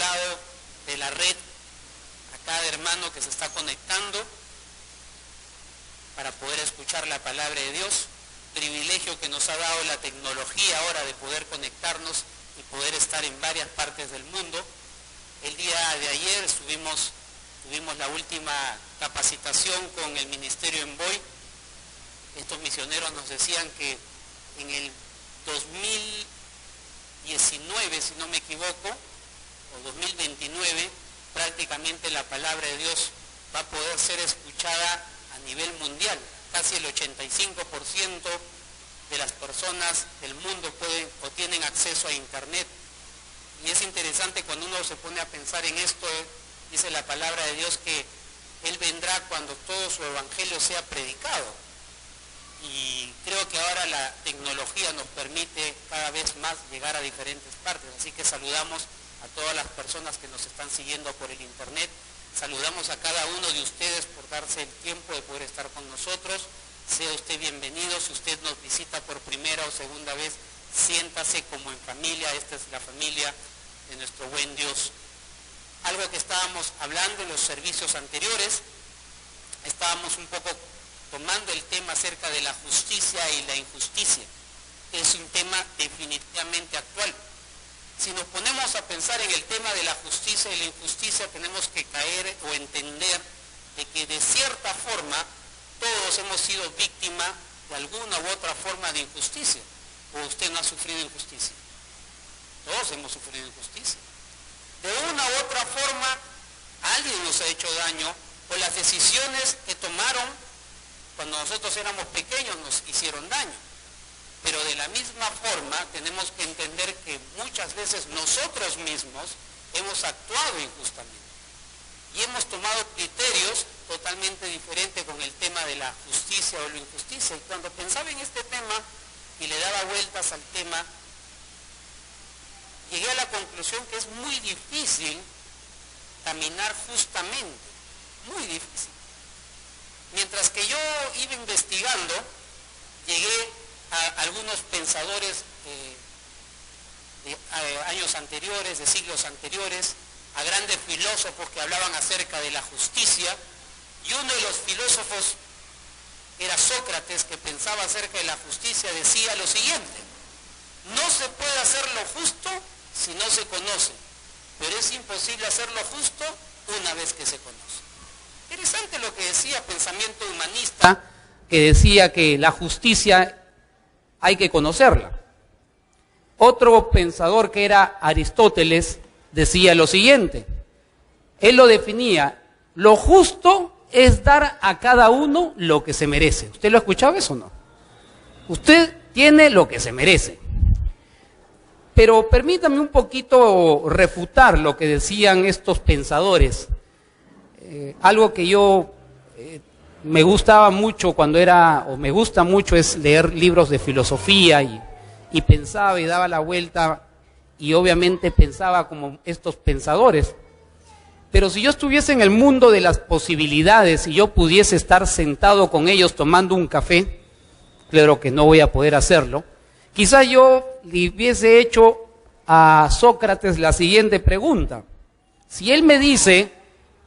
lado de la red, a cada hermano que se está conectando para poder escuchar la palabra de Dios. Privilegio que nos ha dado la tecnología ahora de poder conectarnos y poder estar en varias partes del mundo. El día de ayer tuvimos la última capacitación con el Ministerio Envoy. Estos misioneros nos decían que en el 2019, si no me equivoco, o 2029, prácticamente la palabra de Dios va a poder ser escuchada a nivel mundial. Casi el 85% de las personas del mundo pueden o tienen acceso a Internet. Y es interesante cuando uno se pone a pensar en esto, dice la palabra de Dios que Él vendrá cuando todo su evangelio sea predicado. Y creo que ahora la tecnología nos permite cada vez más llegar a diferentes partes. Así que saludamos a todas las personas que nos están siguiendo por el Internet. Saludamos a cada uno de ustedes por darse el tiempo de poder estar con nosotros. Sea usted bienvenido. Si usted nos visita por primera o segunda vez, siéntase como en familia. Esta es la familia de nuestro buen Dios. Algo que estábamos hablando en los servicios anteriores, estábamos un poco tomando el tema acerca de la justicia y la injusticia. Es un tema definitivamente actual. Si nos ponemos a pensar en el tema de la justicia y la injusticia, tenemos que caer o entender de que de cierta forma todos hemos sido víctimas de alguna u otra forma de injusticia. ¿O usted no ha sufrido injusticia? Todos hemos sufrido injusticia. De una u otra forma, alguien nos ha hecho daño, o las decisiones que tomaron cuando nosotros éramos pequeños nos hicieron daño. Pero de la misma forma tenemos que entender que muchas veces nosotros mismos hemos actuado injustamente y hemos tomado criterios totalmente diferentes con el tema de la justicia o la injusticia. Y cuando pensaba en este tema y le daba vueltas al tema, llegué a la conclusión que es muy difícil caminar justamente, muy difícil. Mientras que yo iba investigando, llegué a algunos pensadores de años anteriores, de siglos anteriores, a grandes filósofos que hablaban acerca de la justicia, y uno de los filósofos era Sócrates, que pensaba acerca de la justicia, decía lo siguiente: no se puede hacer lo justo si no se conoce, pero es imposible hacer lo justo una vez que se conoce. Interesante lo que decía pensamiento humanista, que decía que la justicia hay que conocerla. Otro pensador, que era Aristóteles, decía lo siguiente. Él lo definía: lo justo es dar a cada uno lo que se merece. ¿Usted lo ha escuchado eso o no? Usted tiene lo que se merece. Pero permítame un poquito refutar lo que decían estos pensadores. Algo que yo me gustaba mucho cuando era, o me gusta mucho, es leer libros de filosofía y pensaba y daba la vuelta y obviamente pensaba como estos pensadores. Pero si yo estuviese en el mundo de las posibilidades y yo pudiese estar sentado con ellos tomando un café, claro que no voy a poder hacerlo, quizás yo le hubiese hecho a Sócrates la siguiente pregunta. Si él me dice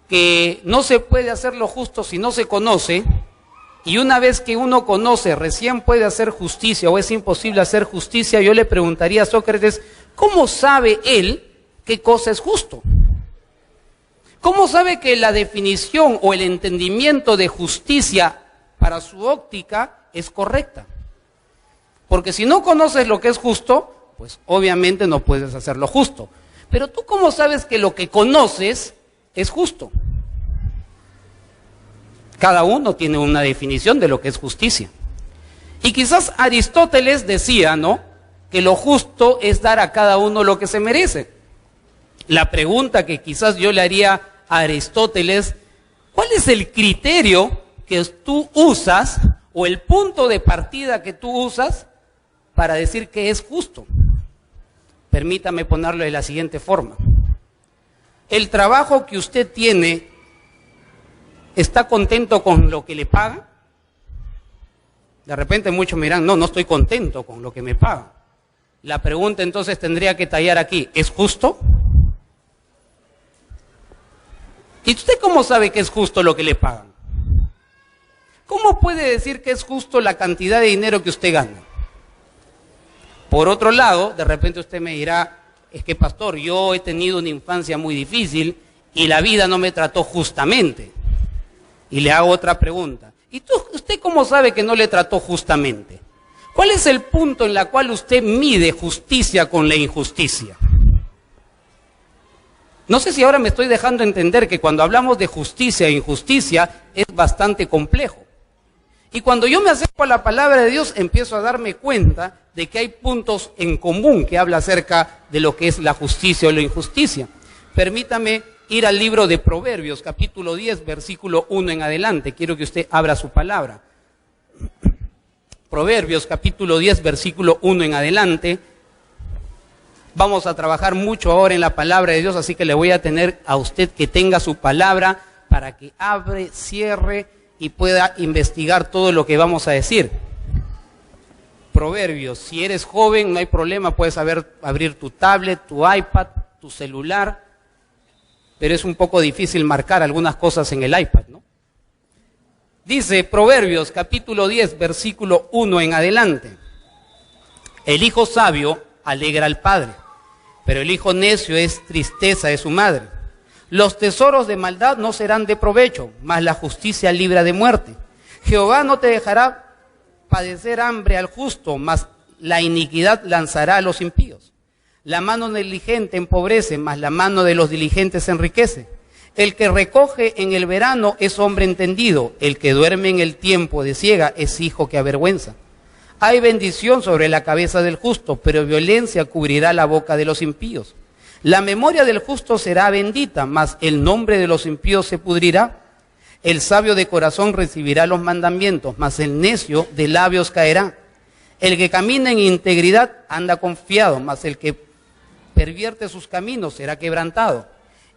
que no se puede hacer lo justo si no se conoce, y una vez que uno conoce recién puede hacer justicia, o es imposible hacer justicia, yo le preguntaría a Sócrates: ¿cómo sabe él qué cosa es justo? ¿Cómo sabe que la definición o el entendimiento de justicia para su óptica es correcta? Porque si no conoces lo que es justo, pues obviamente no puedes hacer lo justo. Pero tú, ¿cómo sabes que lo que conoces es justo? Cada uno tiene una definición de lo que es justicia. Y quizás Aristóteles decía, ¿no?, que lo justo es dar a cada uno lo que se merece. La pregunta que quizás yo le haría a Aristóteles: ¿cuál es el criterio que tú usas, o el punto de partida que tú usas para decir que es justo? Permítame ponerlo de la siguiente forma. ¿El trabajo que usted tiene, está contento con lo que le paga? De repente muchos me dirán: no, no estoy contento con lo que me pagan. La pregunta entonces tendría que tallar aquí: ¿es justo? ¿Y usted cómo sabe que es justo lo que le pagan? ¿Cómo puede decir que es justo la cantidad de dinero que usted gana? Por otro lado, de repente usted me dirá, es que pastor, yo he tenido una infancia muy difícil y la vida no me trató justamente. Y le hago otra pregunta. ¿Y usted cómo sabe que no le trató justamente? ¿Cuál es el punto en el cual usted mide justicia con la injusticia? No sé si ahora me estoy dejando entender que cuando hablamos de justicia e injusticia es bastante complejo. Y cuando yo me acerco a la palabra de Dios, empiezo a darme cuenta de que hay puntos en común que habla acerca de lo que es la justicia o la injusticia. Permítame ir al libro de Proverbios, capítulo 10, versículo 1 en adelante. Quiero que usted abra su palabra. Proverbios, capítulo 10, versículo 1 en adelante. Vamos a trabajar mucho ahora en la palabra de Dios, así que le voy a tener a usted que tenga su palabra para que abre, cierre y pueda investigar todo lo que vamos a decir. Proverbios, si eres joven no hay problema, puedes abrir tu tablet, tu iPad, tu celular, pero es un poco difícil marcar algunas cosas en el iPad, ¿no? Dice Proverbios capítulo 10, versículo 1 en adelante. El hijo sabio alegra al padre, pero el hijo necio es tristeza de su madre. Los tesoros de maldad no serán de provecho, mas la justicia libra de muerte. Jehová no te dejará padecer hambre al justo, mas la iniquidad lanzará a los impíos. La mano negligente empobrece, mas la mano de los diligentes enriquece. El que recoge en el verano es hombre entendido, el que duerme en el tiempo de siega es hijo que avergüenza. Hay bendición sobre la cabeza del justo, pero violencia cubrirá la boca de los impíos. La memoria del justo será bendita, mas el nombre de los impíos se pudrirá. El sabio de corazón recibirá los mandamientos, mas el necio de labios caerá. El que camina en integridad anda confiado, mas el que pervierte sus caminos será quebrantado.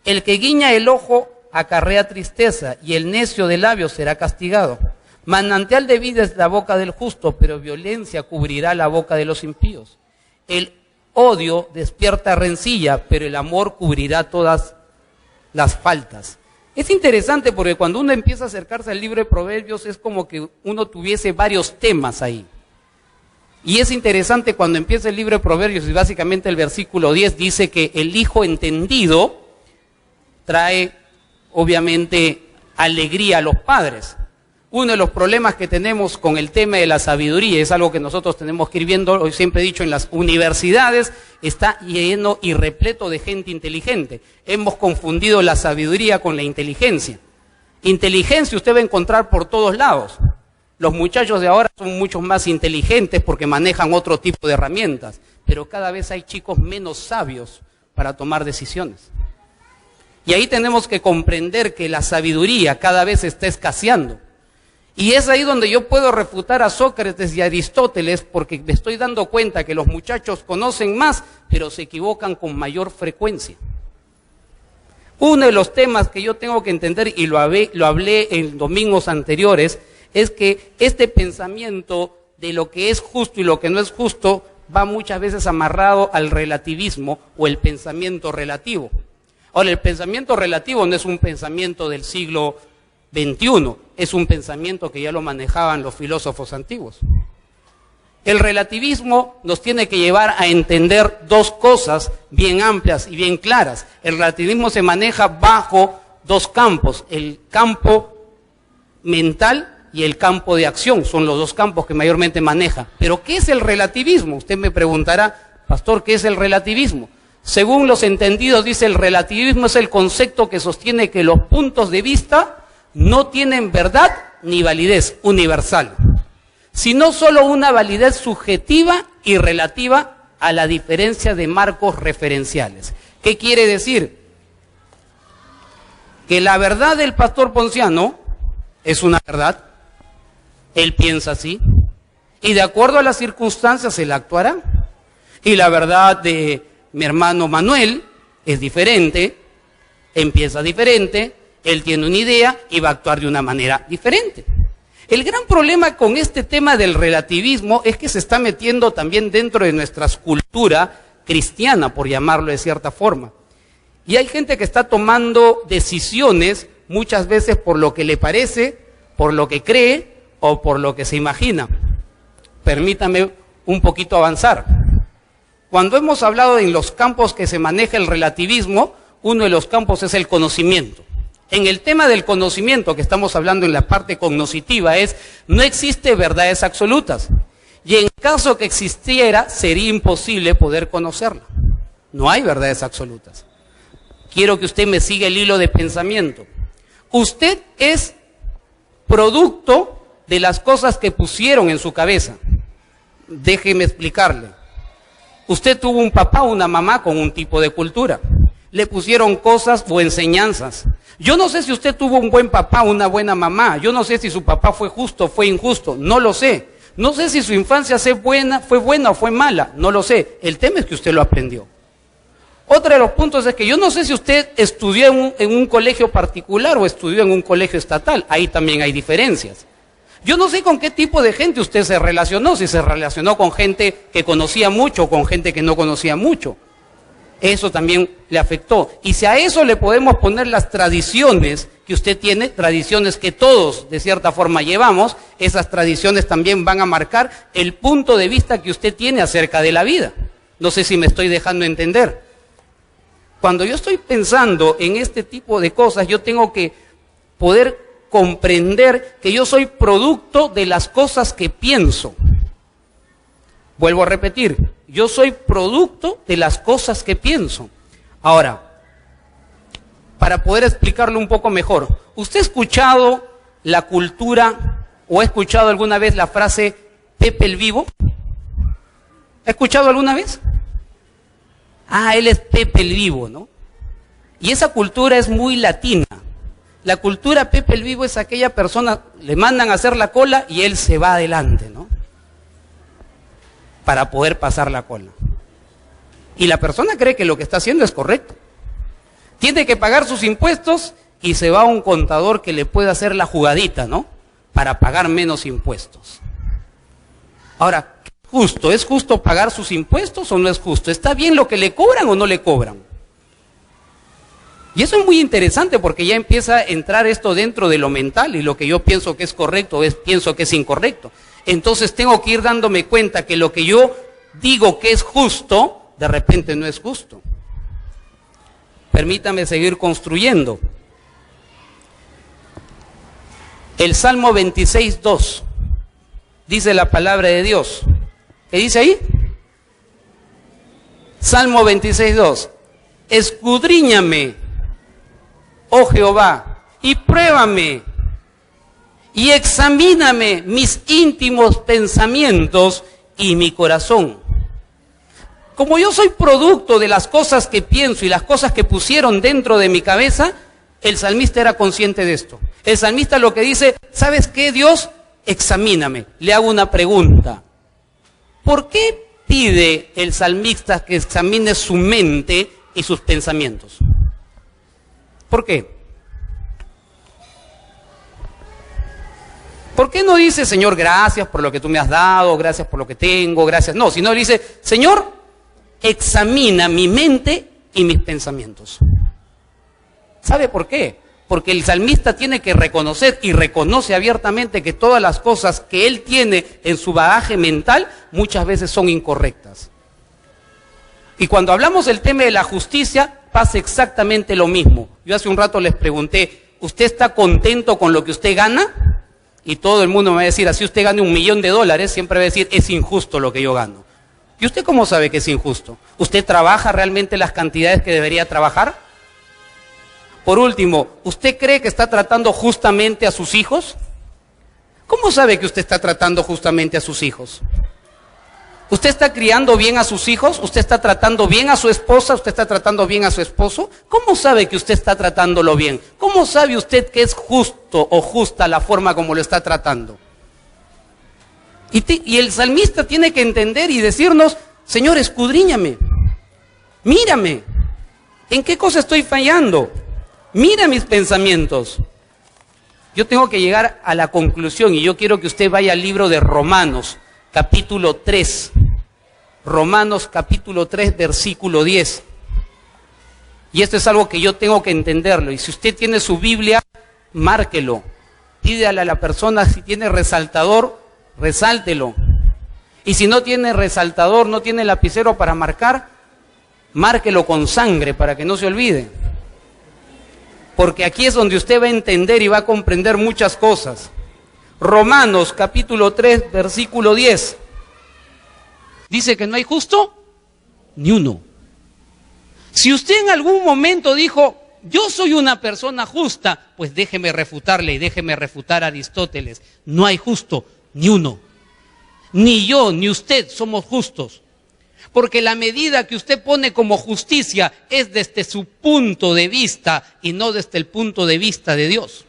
El que guiña el ojo acarrea tristeza, y el necio de labios será castigado. Manantial de vida es la boca del justo, pero violencia cubrirá la boca de los impíos. El odio despierta rencilla, pero el amor cubrirá todas las faltas. Es interesante porque cuando uno empieza a acercarse al libro de Proverbios es como que uno tuviese varios temas ahí. Y es interesante cuando empieza el libro de Proverbios y básicamente el versículo 10 dice que el hijo entendido trae obviamente alegría a los padres. Uno de los problemas que tenemos con el tema de la sabiduría, es algo que nosotros tenemos que ir viendo, hoy siempre he dicho, en las universidades está lleno y repleto de gente inteligente. Hemos confundido la sabiduría con la inteligencia. Inteligencia usted va a encontrar por todos lados. Los muchachos de ahora son mucho más inteligentes porque manejan otro tipo de herramientas, pero cada vez hay chicos menos sabios para tomar decisiones. Y ahí tenemos que comprender que la sabiduría cada vez está escaseando. Y es ahí donde yo puedo refutar a Sócrates y a Aristóteles porque me estoy dando cuenta que los muchachos conocen más, pero se equivocan con mayor frecuencia. Uno de los temas que yo tengo que entender, y lo hablé en domingos anteriores, es que este pensamiento de lo que es justo y lo que no es justo va muchas veces amarrado al relativismo o el pensamiento relativo. Ahora, el pensamiento relativo no es un pensamiento del siglo XXI, es un pensamiento que ya lo manejaban los filósofos antiguos. El relativismo nos tiene que llevar a entender dos cosas bien amplias y bien claras. El relativismo se maneja bajo dos campos, el campo mental y el campo de acción, son los dos campos que mayormente maneja. Pero ¿qué es el relativismo? Usted me preguntará, pastor, ¿qué es el relativismo? Según los entendidos, dice el relativismo es el concepto que sostiene que los puntos de vista no tienen verdad ni validez universal, sino solo una validez subjetiva y relativa a la diferencia de marcos referenciales. ¿Qué quiere decir? Que la verdad del pastor Ponciano es una verdad, él piensa así, y de acuerdo a las circunstancias él actuará. Y la verdad de mi hermano Manuel es diferente, empieza diferente, él tiene una idea y va a actuar de una manera diferente. El gran problema con este tema del relativismo es que se está metiendo también dentro de nuestra cultura cristiana, por llamarlo de cierta forma. Y hay gente que está tomando decisiones muchas veces por lo que le parece, por lo que cree o por lo que se imagina. Permítame un poquito avanzar. Cuando hemos hablado en los campos que se maneja el relativismo, uno de los campos es el conocimiento. En el tema del conocimiento que estamos hablando en la parte cognoscitiva no existe verdades absolutas. Y en caso que existiera, sería imposible poder conocerla. No hay verdades absolutas. Quiero que usted me siga el hilo de pensamiento. Usted es producto de las cosas que pusieron en su cabeza. Déjeme explicarle. Usted tuvo un papá o una mamá con un tipo de cultura. Le pusieron cosas o enseñanzas. Yo no sé si usted tuvo un buen papá o una buena mamá. Yo no sé si su papá fue justo o fue injusto. No lo sé. No sé si su infancia fue buena o fue mala. No lo sé. El tema es que usted lo aprendió. Otro de los puntos es que yo no sé si usted estudió en un colegio particular o estudió en un colegio estatal. Ahí también hay diferencias. Yo no sé con qué tipo de gente usted se relacionó. Si se relacionó con gente que conocía mucho o con gente que no conocía mucho. Eso también le afectó. Y si a eso le podemos poner las tradiciones que usted tiene, tradiciones que todos de cierta forma llevamos, esas tradiciones también van a marcar el punto de vista que usted tiene acerca de la vida. No sé si me estoy dejando entender. Cuando yo estoy pensando en este tipo de cosas, yo tengo que poder comprender que yo soy producto de las cosas que pienso. Vuelvo a repetir, yo soy producto de las cosas que pienso. Ahora, para poder explicarlo un poco mejor, ¿usted ha escuchado la cultura o ha escuchado alguna vez la frase Pepe el Vivo? ¿Ha escuchado alguna vez? Él es Pepe el Vivo, ¿no? Y esa cultura es muy latina. La cultura Pepe el Vivo es aquella persona, le mandan a hacer la cola y él se va adelante, ¿no? Para poder pasar la cola. Y la persona cree que lo que está haciendo es correcto. Tiene que pagar sus impuestos y se va a un contador que le pueda hacer la jugadita, ¿no? Para pagar menos impuestos. Ahora, ¿justo? ¿Es justo pagar sus impuestos o no es justo? ¿Está bien lo que le cobran o no le cobran? Y eso es muy interesante porque ya empieza a entrar esto dentro de lo mental y lo que yo pienso que es correcto, pienso que es incorrecto. Entonces tengo que ir dándome cuenta que lo que yo digo que es justo, de repente no es justo. Permítame seguir construyendo. El Salmo 26:2 dice la palabra de Dios. ¿Qué dice ahí? Salmo 26:2. Escudriñame, oh Jehová, y pruébame, y examíname mis íntimos pensamientos y mi corazón. Como yo soy producto de las cosas que pienso y las cosas que pusieron dentro de mi cabeza, el salmista era consciente de esto. El salmista lo que dice, ¿sabes qué, Dios? Examíname. Le hago una pregunta. ¿Por qué pide el salmista que examine su mente y sus pensamientos? ¿Por qué? ¿Por qué no dice, Señor, gracias por lo que tú me has dado, gracias por lo que tengo, gracias? No, sino dice, Señor, examina mi mente y mis pensamientos. ¿Sabe por qué? Porque el salmista tiene que reconocer y reconoce abiertamente que todas las cosas que él tiene en su bagaje mental muchas veces son incorrectas. Y cuando hablamos del tema de la justicia, pasa exactamente lo mismo. Yo hace un rato les pregunté, ¿usted está contento con lo que usted gana? Y todo el mundo me va a decir, así usted gane $1.000.000, siempre va a decir, es injusto lo que yo gano. ¿Y usted cómo sabe que es injusto? ¿Usted trabaja realmente las cantidades que debería trabajar? Por último, ¿usted cree que está tratando justamente a sus hijos? ¿Cómo sabe que usted está tratando justamente a sus hijos? ¿Usted está criando bien a sus hijos? ¿Usted está tratando bien a su esposa? ¿Usted está tratando bien a su esposo? ¿Cómo sabe que usted está tratándolo bien? ¿Cómo sabe usted que es justo o justa la forma como lo está tratando? Y el salmista tiene que entender y decirnos, Señor, escudriñame, mírame, ¿en qué cosa estoy fallando? Mira mis pensamientos. Yo tengo que llegar a la conclusión y yo quiero que usted vaya al libro de Romanos, capítulo 3. Romanos, capítulo 3, versículo 10. Y esto es algo que yo tengo que entenderlo. Y si usted tiene su Biblia, márquelo. Pídale a la persona, si tiene resaltador, resáltelo. Y si no tiene resaltador, no tiene lapicero para marcar, márquelo con sangre para que no se olvide. Porque aquí es donde usted va a entender y va a comprender muchas cosas. Romanos capítulo 3, versículo 10. Dice que no hay justo ni uno. Si usted en algún momento dijo, yo soy una persona justa, pues déjeme refutarle y déjeme refutar a Aristóteles. No hay justo ni uno. Ni yo ni usted somos justos. Porque la medida que usted pone como justicia es desde su punto de vista y no desde el punto de vista de Dios.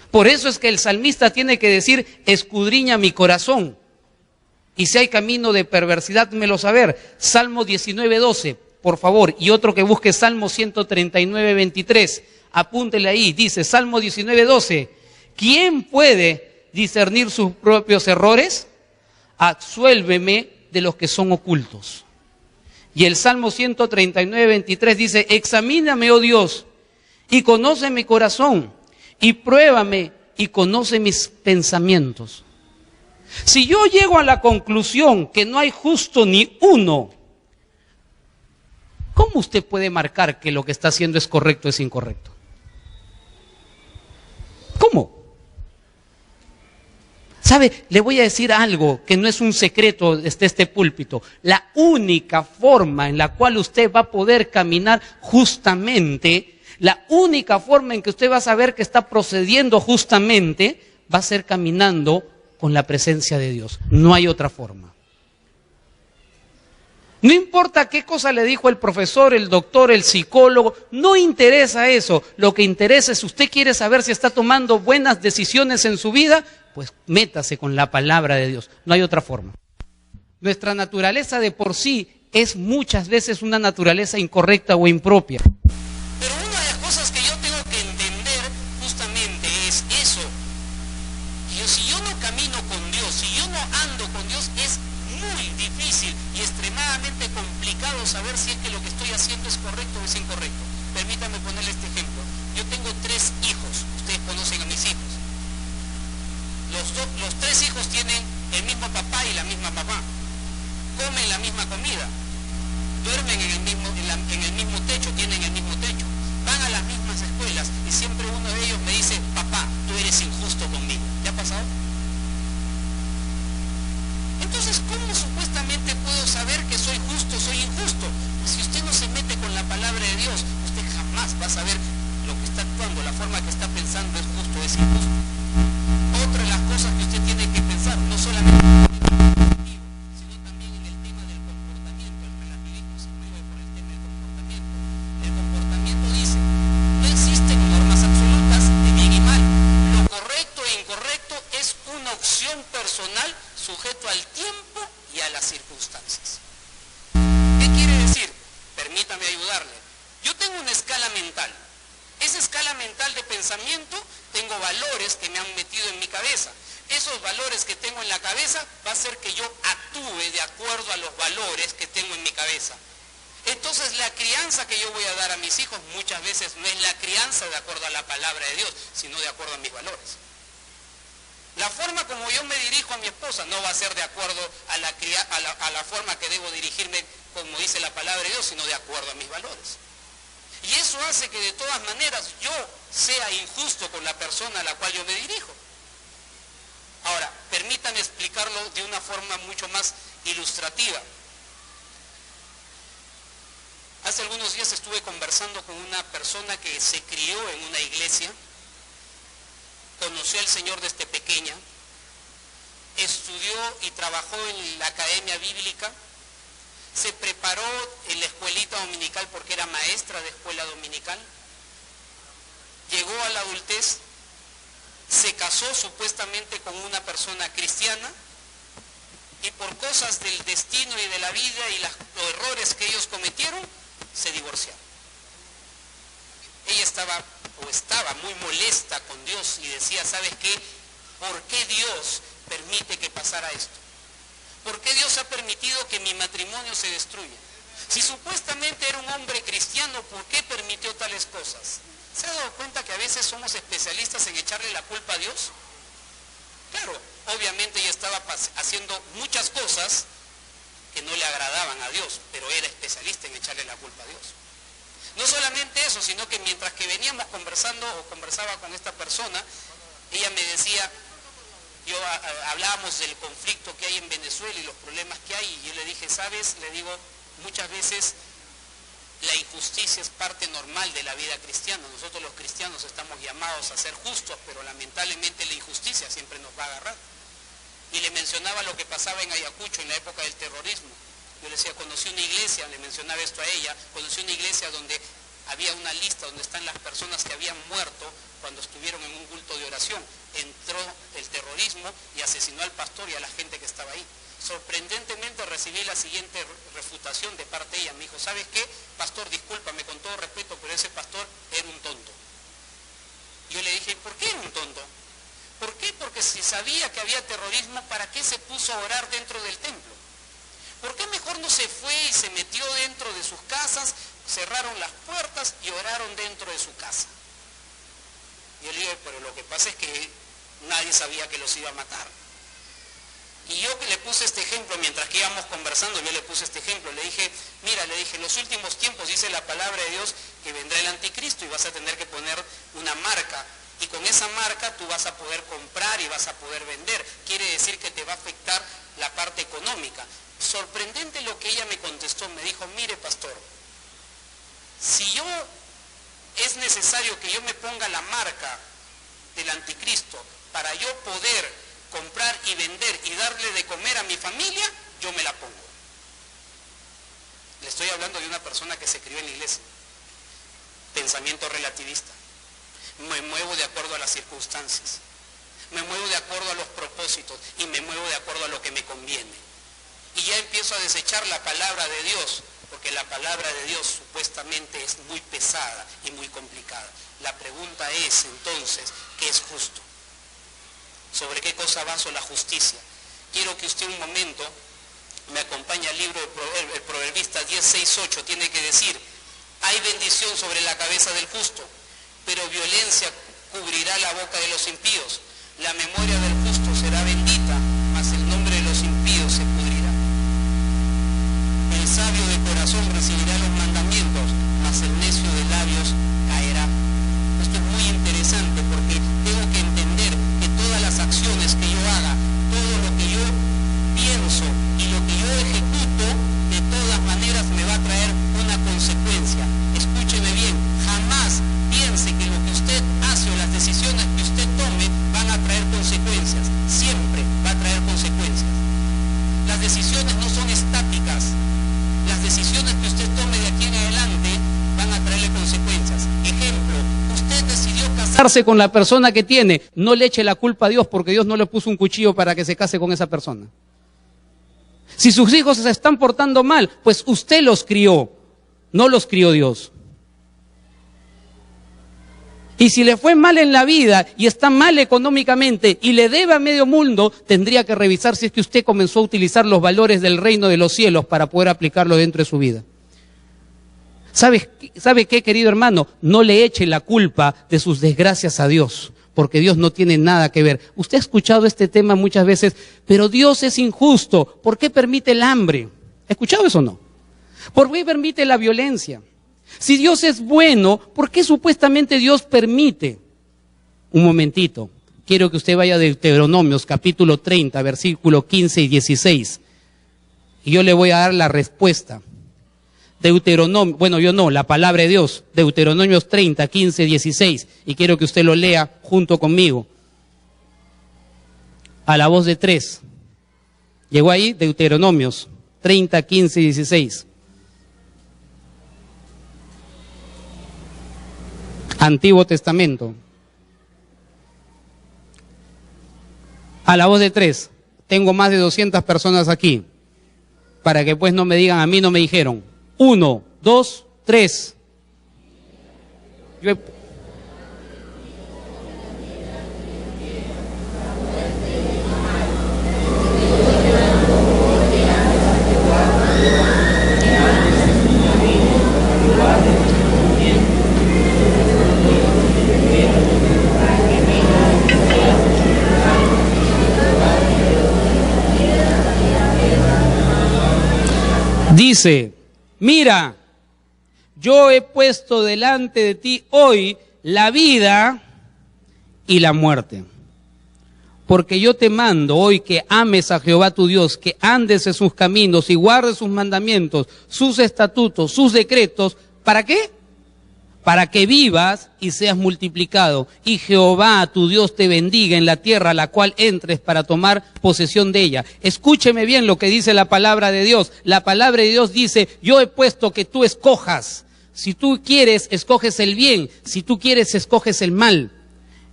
Por eso es que el salmista tiene que decir, escudriña mi corazón. Y si hay camino de perversidad, házmelo saber. Salmo 19:12, por favor. Y otro que busque Salmo 139:23. Apúntele ahí, dice Salmo 19:12. ¿Quién puede discernir sus propios errores? Absuélveme de los que son ocultos. Y el Salmo 139:23 dice, examíname, oh Dios, y conoce mi corazón, y pruébame y conoce mis pensamientos. Si yo llego a la conclusión que no hay justo ni uno, ¿cómo usted puede marcar que lo que está haciendo es correcto o es incorrecto? ¿Cómo? ¿Sabe? Le voy a decir algo que no es un secreto desde este púlpito. La única forma en la cual usted va a poder caminar justamente, la única forma en que usted va a saber que está procediendo justamente, va a ser caminando con la presencia de Dios. No hay otra forma. No importa qué cosa le dijo el profesor, el doctor, el psicólogo, no interesa eso. Lo que interesa es, usted quiere saber si está tomando buenas decisiones en su vida, pues métase con la palabra de Dios. No hay otra forma. Nuestra naturaleza de por sí es muchas veces una naturaleza incorrecta o impropia. Pero una de las cosas que yo tengo que entender justamente es eso. Si yo no camino con Dios, si yo no ando con Dios, es muy difícil y extremadamente complicado saber si es que lo que estoy haciendo es correcto o es incorrecto. Permítame ponerle este ejemplo. Yo tengo 3 hijos, ustedes conocen a mis hijos. Los 3 hijos tienen el mismo papá y la misma mamá. Comen la misma comida. Duermen en el mismo techo, tienen el mismo techo. Van a las mismas escuelas y siempre uno de ellos me dice, papá, tú eres injusto conmigo. ¿Ya ha pasado? Entonces, ¿cómo supuestamente puedo saber que soy justo o soy injusto? Pues si usted no se mete con la palabra de Dios, usted jamás va a saber lo que está actuando, la forma que está pensando es justo o es injusto. Otra de las cosas que usted tiene que pensar, no solamente en el relativo, sino también en el tema del comportamiento. El relativismo se mueve por el tema del comportamiento. El comportamiento dice, no existen normas absolutas de bien y mal. Lo correcto e incorrecto es una opción personal sujeto al tiempo y a las circunstancias. ¿Qué quiere decir? Permítame ayudarle. Yo tengo una escala mental. Esa escala mental de pensamiento, tengo valores que me han metido en mi cabeza. Esos valores que tengo en la cabeza va a hacer que yo actúe de acuerdo a los valores que tengo en mi cabeza. Entonces la crianza que yo voy a dar a mis hijos muchas veces no es la crianza de acuerdo a la palabra de Dios, sino de acuerdo a mis valores. La forma como yo me dirijo a mi esposa no va a ser de acuerdo a la forma que debo dirigirme, como dice la palabra de Dios, sino de acuerdo a mis valores. Y eso hace que de todas maneras yo sea injusto con la persona a la cual yo me dirijo. Ahora, permítanme explicarlo de una forma mucho más ilustrativa. Hace algunos días estuve conversando con una persona que se crió en una iglesia, conoció al Señor desde pequeña, estudió y trabajó en la academia bíblica, se preparó en la escuelita dominical porque era maestra de escuela dominical, llegó a la adultez, se casó supuestamente con una persona cristiana y por cosas del destino y de la vida y los errores que ellos cometieron, se divorciaron. Ella estaba muy molesta con Dios y decía, ¿sabes qué? ¿Por qué Dios permite que pasara esto? ¿Por qué Dios ha permitido que mi matrimonio se destruya? Si supuestamente era un hombre cristiano, ¿por qué permitió tales cosas? ¿Se ha dado cuenta que a veces somos especialistas en echarle la culpa a Dios? Claro, obviamente ella estaba haciendo muchas cosas que no le agradaban a Dios, pero era especialista en echarle la culpa a Dios. No solamente eso, sino que mientras que veníamos conversando o conversaba con esta persona, ella me decía, hablábamos del conflicto que hay en Venezuela y los problemas que hay, y yo le dije, ¿sabes? Le digo, muchas veces la injusticia es parte normal de la vida cristiana. Nosotros los cristianos estamos llamados a ser justos, pero lamentablemente la injusticia siempre nos va a agarrar. Y le mencionaba lo que pasaba en Ayacucho en la época del terrorismo. Yo le decía, conocí una iglesia, le mencionaba esto a ella, conocí una iglesia donde había una lista donde están las personas que habían muerto cuando estuvieron en un culto de oración. Entró el terrorismo y asesinó al pastor y a la gente que estaba ahí. Sorprendentemente recibí la siguiente refutación de parte de ella. Me dijo, ¿sabes qué? Pastor, discúlpame con todo respeto, pero ese pastor era un tonto. Yo le dije, ¿por qué era un tonto? ¿Por qué? Porque si sabía que había terrorismo, ¿para qué se puso a orar dentro del templo? ¿Por qué mejor no se fue y se metió dentro de sus casas, cerraron las puertas y oraron dentro de su casa? Yo le digo, pero lo que pasa es que nadie sabía que los iba a matar. Y yo le puse este ejemplo, mientras que íbamos conversando, yo le puse este ejemplo. Le dije, mira, le dije, en los últimos tiempos dice la palabra de Dios que vendrá el anticristo y vas a tener que poner una marca. Y con esa marca tú vas a poder comprar y vas a poder vender. Quiere decir que te va a afectar la parte económica. Sorprendente lo que ella me contestó. Me dijo, mire pastor, si es necesario que yo me ponga la marca del anticristo para yo poder comprar y vender y darle de comer a mi familia, yo me la pongo. Le estoy hablando de una persona que se crió en la iglesia. Pensamiento relativista. Me muevo de acuerdo a las circunstancias. Me muevo de acuerdo a los propósitos y me muevo de acuerdo a lo que me conviene. Y ya empiezo a desechar la palabra de Dios, porque la palabra de Dios supuestamente es muy pesada y muy complicada. La pregunta es entonces, ¿qué es justo? ¿Sobre qué cosa baso la justicia? Quiero que usted un momento me acompañe al libro del Proverbista 10:6-8. Tiene que decir, hay bendición sobre la cabeza del justo, pero violencia cubrirá la boca de los impíos. La memoria del justo será bendita, mas el nombre de los impíos se pudrirá. El sabio de corazón recibirá los mandamientos, mas el necio de labios caerá. Esto es muy interesante porque tengo que entender que todas las acciones que yo haga, todo lo que yo pienso y lo que yo ejecuto, de todas maneras me va a traer una consecuencia. Escúcheme bien, jamás piense que lo que usted hace o las decisiones que usted tome van a traer consecuencias. Siempre va a traer consecuencias. Las decisiones no son estáticas. Las decisiones que usted tome de aquí en adelante van a traerle consecuencias. Ejemplo, usted decidió casarse con la persona que tiene. No le eche la culpa a Dios porque Dios no le puso un cuchillo para que se case con esa persona. Si sus hijos se están portando mal, pues usted los crió, no los crió Dios. Y si le fue mal en la vida y está mal económicamente y le debe a medio mundo, tendría que revisar si es que usted comenzó a utilizar los valores del reino de los cielos para poder aplicarlo dentro de su vida. ¿Sabe qué, querido hermano? No le eche la culpa de sus desgracias a Dios, porque Dios no tiene nada que ver. Usted ha escuchado este tema muchas veces, pero Dios es injusto. ¿Por qué permite el hambre? ¿Ha escuchado eso o no? ¿Por qué permite la violencia? Si Dios es bueno, ¿por qué supuestamente Dios permite? Un momentito, quiero que usted vaya a Deuteronomios capítulo 30, versículo 15 y 16. Y yo le voy a dar la respuesta. Deuteronomio, bueno, yo no, la palabra de Dios, Deuteronomios 30, 15, 16. Y quiero que usted lo lea junto conmigo. A la voz de 3. Llegó ahí, Deuteronomios 30, 15 y 16. Antiguo Testamento. A la voz de 3. Tengo más de 200 personas aquí. Para que pues no me digan, a mí no me dijeron. 1, 2, 3. Dice, mira, yo he puesto delante de ti hoy la vida y la muerte. Porque yo te mando hoy que ames a Jehová tu Dios, que andes en sus caminos y guardes sus mandamientos, sus estatutos, sus decretos. ¿Para qué? Para que vivas y seas multiplicado. Y Jehová tu Dios te bendiga en la tierra a la cual entres para tomar posesión de ella. Escúcheme bien lo que dice la palabra de Dios. La palabra de Dios dice, yo he puesto que tú escojas. Si tú quieres, escoges el bien. Si tú quieres, escoges el mal.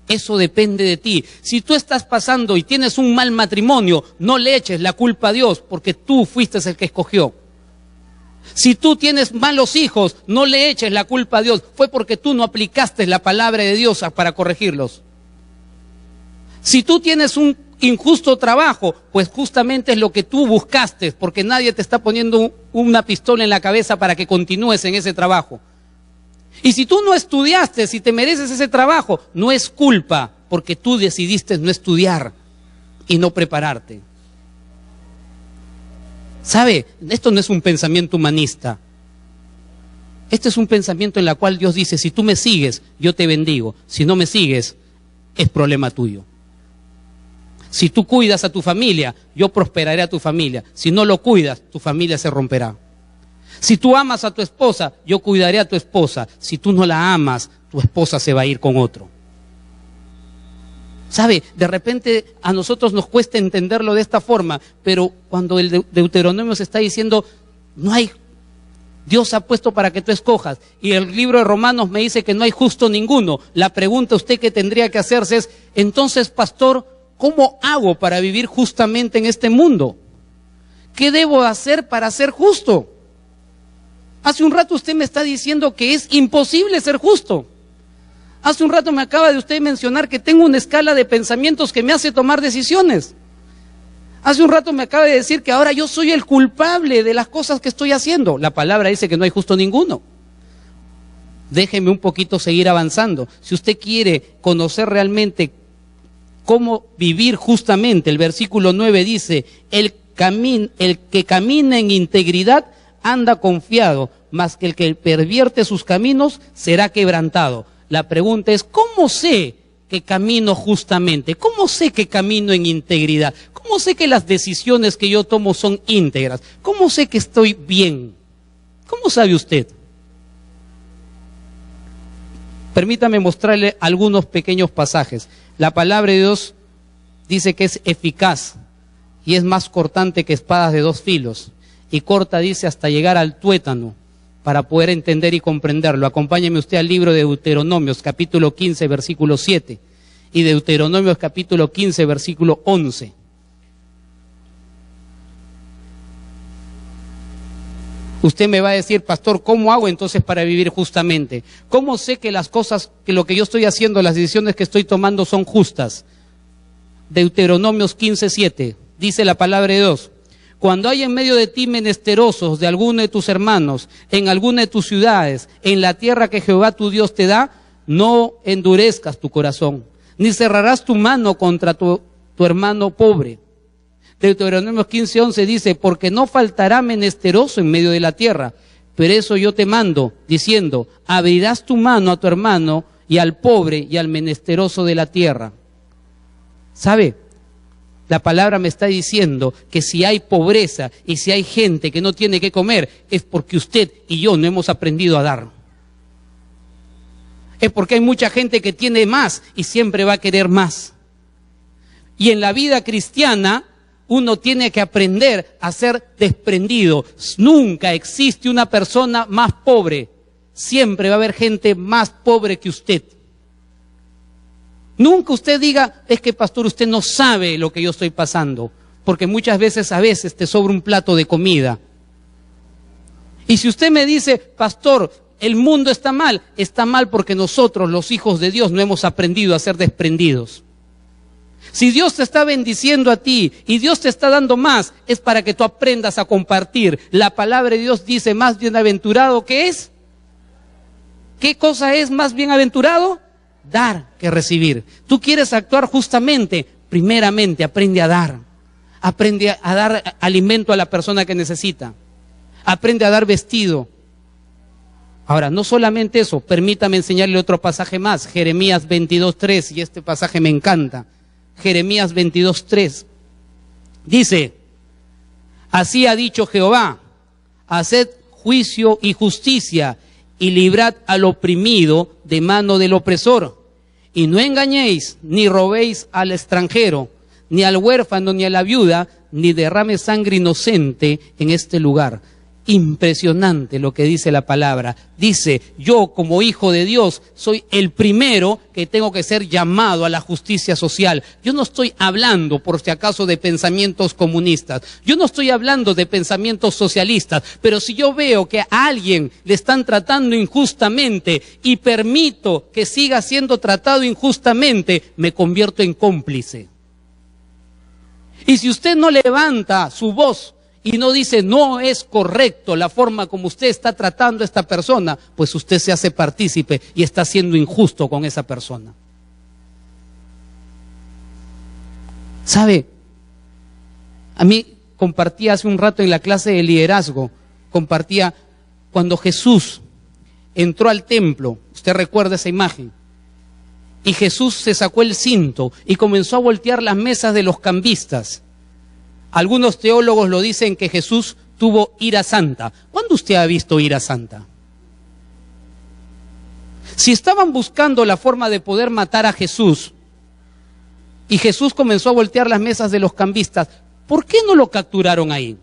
Eso depende de ti. Si tú estás pasando y tienes un mal matrimonio, no le eches la culpa a Dios, porque tú fuiste el que escogió. Si tú tienes malos hijos, no le eches la culpa a Dios, fue porque tú no aplicaste la palabra de Dios para corregirlos. Si tú tienes un injusto trabajo, pues justamente es lo que tú buscaste, porque nadie te está poniendo una pistola en la cabeza para que continúes en ese trabajo. Y si tú no estudiaste, si te mereces ese trabajo, no es culpa, porque tú decidiste no estudiar y no prepararte. ¿Sabe? Esto no es un pensamiento humanista. Este es un pensamiento en el cual Dios dice, si tú me sigues, yo te bendigo. Si no me sigues, es problema tuyo. Si tú cuidas a tu familia, yo prosperaré a tu familia. Si no lo cuidas, tu familia se romperá. Si tú amas a tu esposa, yo cuidaré a tu esposa. Si tú no la amas, tu esposa se va a ir con otro. ¿Sabe? De repente a nosotros nos cuesta entenderlo de esta forma, pero cuando el Deuteronomio se está diciendo, no hay, Dios ha puesto para que tú escojas, y el libro de Romanos me dice que no hay justo ninguno, la pregunta usted que tendría que hacerse es, entonces, pastor, ¿cómo hago para vivir justamente en este mundo? ¿Qué debo hacer para ser justo? Hace un rato usted me está diciendo que es imposible ser justo. Hace un rato me acaba de usted mencionar que tengo una escala de pensamientos que me hace tomar decisiones. Hace un rato me acaba de decir que ahora yo soy el culpable de las cosas que estoy haciendo. La palabra dice que no hay justo ninguno. Déjeme un poquito seguir avanzando. Si usted quiere conocer realmente cómo vivir justamente, el versículo 9 dice, el que camina en integridad anda confiado, mas que el que pervierte sus caminos será quebrantado. La pregunta es, ¿cómo sé que camino justamente? ¿Cómo sé que camino en integridad? ¿Cómo sé que las decisiones que yo tomo son íntegras? ¿Cómo sé que estoy bien? ¿Cómo sabe usted? Permítame mostrarle algunos pequeños pasajes. La palabra de Dios dice que es eficaz y es más cortante que espadas de dos filos. Y corta, dice, hasta llegar al tuétano, para poder entender y comprenderlo. Acompáñeme usted al libro de Deuteronomios, capítulo 15, versículo 7, y Deuteronomios, capítulo 15, versículo 11. Usted me va a decir, pastor, ¿cómo hago entonces para vivir justamente? ¿Cómo sé que las cosas, que lo que yo estoy haciendo, las decisiones que estoy tomando son justas? Deuteronomios 15, 7, dice la palabra de Dios. Cuando hay en medio de ti menesterosos de alguno de tus hermanos, en alguna de tus ciudades, en la tierra que Jehová tu Dios te da, no endurezcas tu corazón, ni cerrarás tu mano contra tu hermano pobre. Deuteronomio 15:11 dice, porque no faltará menesteroso en medio de la tierra, pero eso yo te mando, diciendo, abrirás tu mano a tu hermano y al pobre y al menesteroso de la tierra. ¿Sabe? La palabra me está diciendo que si hay pobreza y si hay gente que no tiene que comer, es porque usted y yo no hemos aprendido a dar. Es porque hay mucha gente que tiene más y siempre va a querer más. Y en la vida cristiana uno tiene que aprender a ser desprendido. Nunca existe una persona más pobre. Siempre va a haber gente más pobre que usted. Nunca usted diga, es que pastor, usted no sabe lo que yo estoy pasando, porque muchas veces te sobra un plato de comida. Y si usted me dice, pastor, el mundo está mal porque nosotros, los hijos de Dios, no hemos aprendido a ser desprendidos. Si Dios te está bendiciendo a ti y Dios te está dando más, es para que tú aprendas a compartir. La palabra de Dios dice, más bienaventurado, ¿qué es? ¿Qué cosa es más bienaventurado? Dar que recibir. Tú quieres actuar justamente, primeramente aprende a dar. Aprende a dar alimento a la persona que necesita. aprende a dar vestido. Ahora, no solamente eso, permítame enseñarle otro pasaje más, Jeremías 22:3, y este pasaje me encanta. Jeremías 22:3. Dice, así ha dicho Jehová, haced juicio y justicia, y librad al oprimido de mano del opresor. Y no engañéis, ni robéis al extranjero, ni al huérfano, ni a la viuda, ni derrame sangre inocente en este lugar. Impresionante lo que dice la palabra. Dice, yo como hijo de Dios soy el primero que tengo que ser llamado a la justicia social. Yo no estoy hablando, por si acaso, de pensamientos comunistas. Yo no estoy hablando de pensamientos socialistas. Pero si yo veo que a alguien le están tratando injustamente y permito que siga siendo tratado injustamente, me convierto en cómplice. Y si usted no levanta su voz y no dice, no es correcto la forma como usted está tratando a esta persona, pues usted se hace partícipe y está siendo injusto con esa persona. ¿Sabe? A mí compartía hace un rato en la clase de liderazgo, compartía cuando Jesús entró al templo, usted recuerda esa imagen, y Jesús se sacó el cinto y comenzó a voltear las mesas de los cambistas. Algunos teólogos lo dicen que Jesús tuvo ira santa. ¿Cuándo usted ha visto ira santa? Si estaban buscando la forma de poder matar a Jesús y Jesús comenzó a voltear las mesas de los cambistas, ¿por qué no lo capturaron ahí?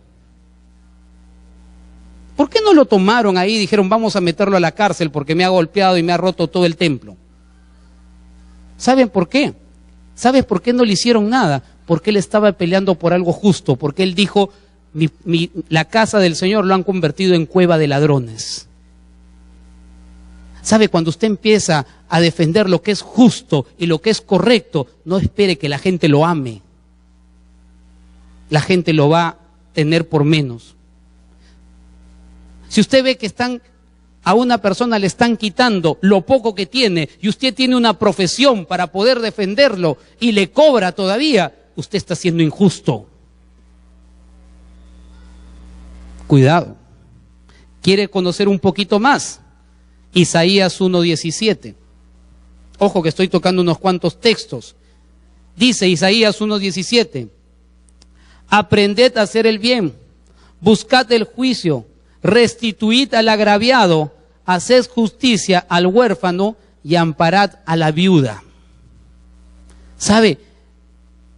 ¿Por qué no lo tomaron ahí y dijeron, vamos a meterlo a la cárcel porque me ha golpeado y me ha roto todo el templo? ¿Saben por qué? ¿Sabes por qué no le hicieron nada? Porque él estaba peleando por algo justo, porque él dijo, la casa del Señor lo han convertido en cueva de ladrones. ¿Sabe? Cuando usted empieza a defender lo que es justo y lo que es correcto, no espere que la gente lo ame. La gente lo va a tener por menos. Si usted ve que a una persona le están quitando lo poco que tiene y usted tiene una profesión para poder defenderlo y le cobra todavía, usted está siendo injusto. Cuidado. ¿Quiere conocer un poquito más? Isaías 1:17. Ojo que estoy tocando unos cuantos textos. Dice Isaías 1:17. Aprended a hacer el bien, buscad el juicio, restituid al agraviado, haced justicia al huérfano y amparad a la viuda. ¿Sabe?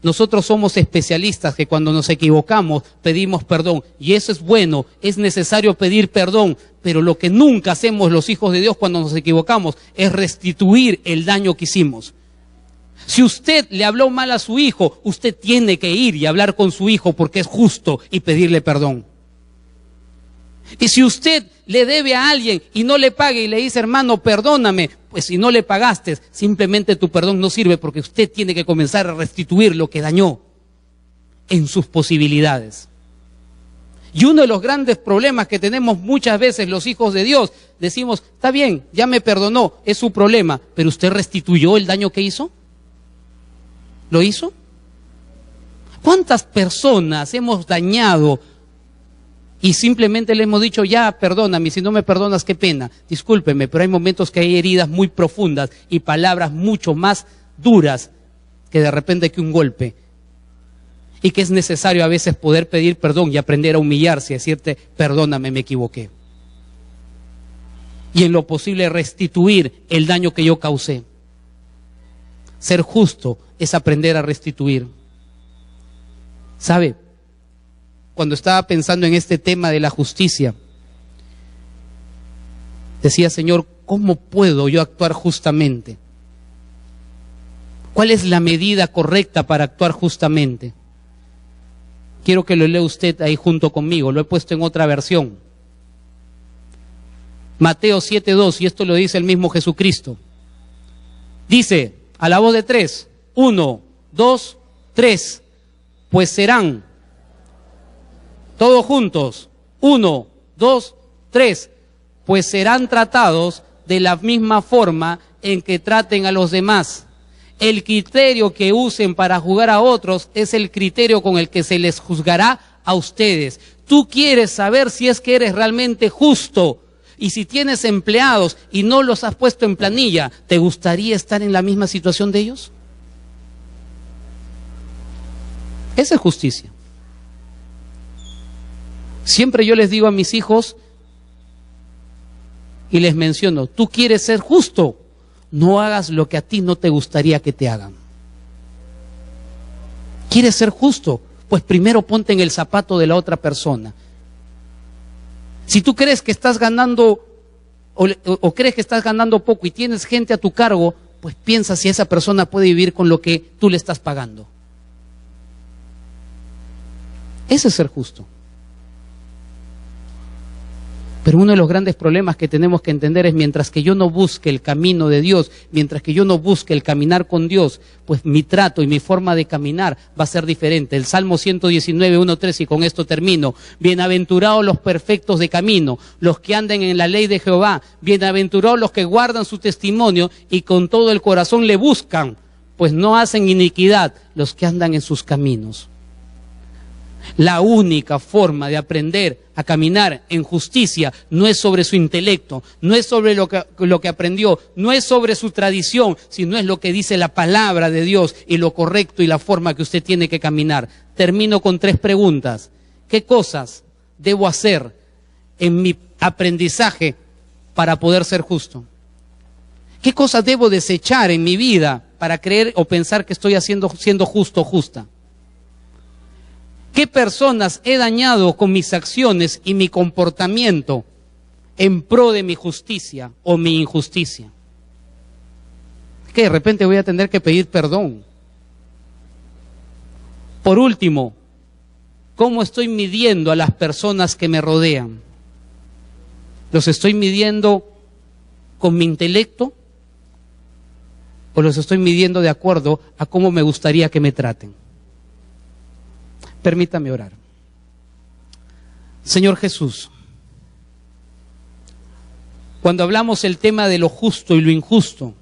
Nosotros somos especialistas que cuando nos equivocamos pedimos perdón, y eso es bueno, es necesario pedir perdón, pero lo que nunca hacemos los hijos de Dios cuando nos equivocamos es restituir el daño que hicimos. Si usted le habló mal a su hijo, usted tiene que ir y hablar con su hijo porque es justo y pedirle perdón. Y si usted le debe a alguien y no le pague y le dice, hermano, perdóname, pues si no le pagaste, simplemente tu perdón no sirve porque usted tiene que comenzar a restituir lo que dañó en sus posibilidades. Y uno de los grandes problemas que tenemos muchas veces los hijos de Dios, decimos, está bien, ya me perdonó, es su problema, pero ¿usted restituyó el daño que hizo? ¿Lo hizo? ¿Cuántas personas hemos dañado y simplemente le hemos dicho, ya, perdóname, si no me perdonas, qué pena, discúlpeme, pero hay momentos que hay heridas muy profundas y palabras mucho más duras que de repente que un golpe? Y que es necesario a veces poder pedir perdón y aprender a humillarse y decirte, perdóname, me equivoqué. Y en lo posible restituir el daño que yo causé. Ser justo es aprender a restituir. ¿Sabe? Cuando estaba pensando en este tema de la justicia, decía, Señor, ¿cómo puedo yo actuar justamente? ¿Cuál es la medida correcta para actuar justamente? Quiero que lo lea usted ahí junto conmigo, lo he puesto en otra versión. Mateo 7:2, y esto lo dice el mismo Jesucristo. Dice, a la voz de 3, 1, 2, 3, pues serán, todos juntos, 1, 2, 3, pues serán tratados de la misma forma en que traten a los demás. El criterio que usen para juzgar a otros es el criterio con el que se les juzgará a ustedes. Tú quieres saber si es que eres realmente justo. Y si tienes empleados y no los has puesto en planilla, ¿te gustaría estar en la misma situación de ellos? Esa es justicia. Siempre yo les digo a mis hijos y les menciono, tú quieres ser justo, no hagas lo que a ti no te gustaría que te hagan. ¿Quieres ser justo? Pues primero ponte en el zapato de la otra persona. Si tú crees que estás ganando o crees que estás ganando poco y tienes gente a tu cargo, pues piensa si esa persona puede vivir con lo que tú le estás pagando. Ese es ser justo. Pero uno de los grandes problemas que tenemos que entender es mientras que yo no busque el camino de Dios, mientras que yo no busque el caminar con Dios, pues mi trato y mi forma de caminar va a ser diferente. El Salmo 119, 1-3, y con esto termino. Bienaventurados los perfectos de camino, los que andan en la ley de Jehová. Bienaventurados los que guardan su testimonio y con todo el corazón le buscan, pues no hacen iniquidad los que andan en sus caminos. La única forma de aprender a caminar en justicia no es sobre su intelecto, no es sobre lo que aprendió, no es sobre su tradición, sino es lo que dice la palabra de Dios y lo correcto y la forma que usted tiene que caminar. Termino con 3 preguntas. ¿Qué cosas debo hacer en mi aprendizaje para poder ser justo? ¿Qué cosas debo desechar en mi vida para creer o pensar que estoy siendo justo o justa? ¿Qué personas he dañado con mis acciones y mi comportamiento en pro de mi justicia o mi injusticia? Que de repente voy a tener que pedir perdón. Por último, ¿cómo estoy midiendo a las personas que me rodean? ¿Los estoy midiendo con mi intelecto o los estoy midiendo de acuerdo a cómo me gustaría que me traten? Permítame orar. Señor Jesús, cuando hablamos el tema de lo justo y lo injusto,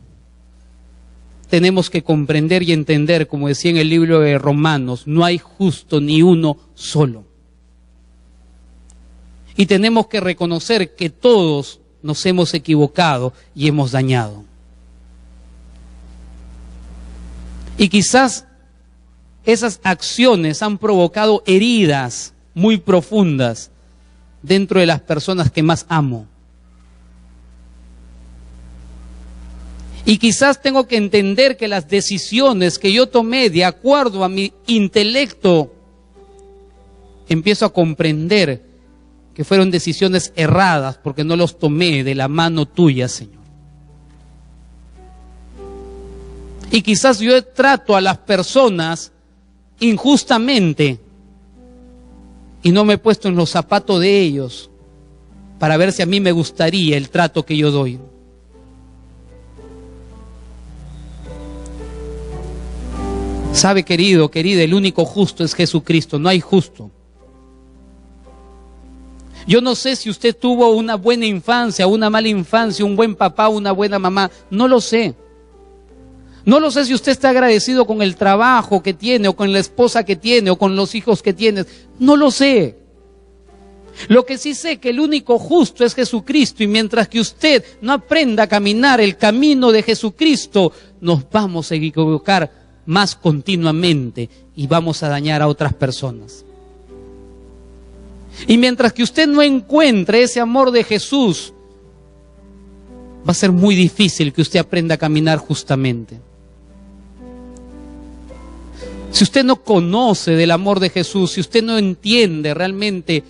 tenemos que comprender y entender, como decía en el libro de Romanos, no hay justo ni uno solo. Y tenemos que reconocer que todos nos hemos equivocado y hemos dañado. Y quizás esas acciones han provocado heridas muy profundas dentro de las personas que más amo. Y quizás tengo que entender que las decisiones que yo tomé de acuerdo a mi intelecto, empiezo a comprender que fueron decisiones erradas porque no los tomé de la mano tuya, Señor. Y quizás yo trato a las personas injustamente y no me he puesto en los zapatos de ellos para ver si a mí me gustaría el trato que yo doy. Sabe, querido, querida, el único justo es Jesucristo, no hay justo. Yo no sé si usted tuvo una buena infancia, una mala infancia, un buen papá, una buena mamá, no lo sé. No lo sé si usted está agradecido con el trabajo que tiene, o con la esposa que tiene, o con los hijos que tiene. No lo sé. Lo que sí sé que el único justo es Jesucristo, y mientras que usted no aprenda a caminar el camino de Jesucristo, nos vamos a equivocar más continuamente y vamos a dañar a otras personas. Y mientras que usted no encuentre ese amor de Jesús, va a ser muy difícil que usted aprenda a caminar justamente. Si usted no conoce del amor de Jesús, si usted no entiende realmente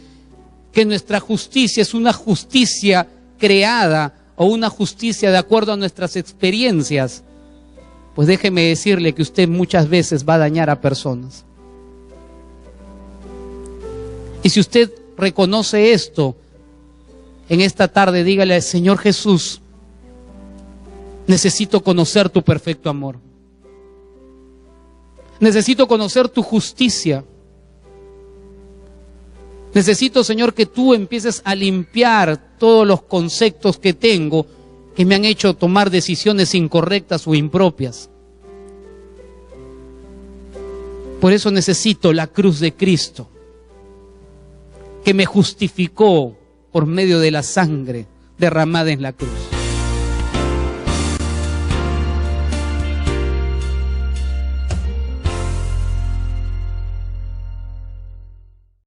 que nuestra justicia es una justicia creada o una justicia de acuerdo a nuestras experiencias, pues déjeme decirle que usted muchas veces va a dañar a personas. Y si usted reconoce esto, en esta tarde dígale al Señor Jesús: necesito conocer tu perfecto amor. Necesito conocer tu justicia. Necesito, Señor, que tú empieces a limpiar todos los conceptos que tengo que me han hecho tomar decisiones incorrectas o impropias. Por eso necesito la cruz de Cristo. que me justificó por medio de la sangre derramada en la cruz.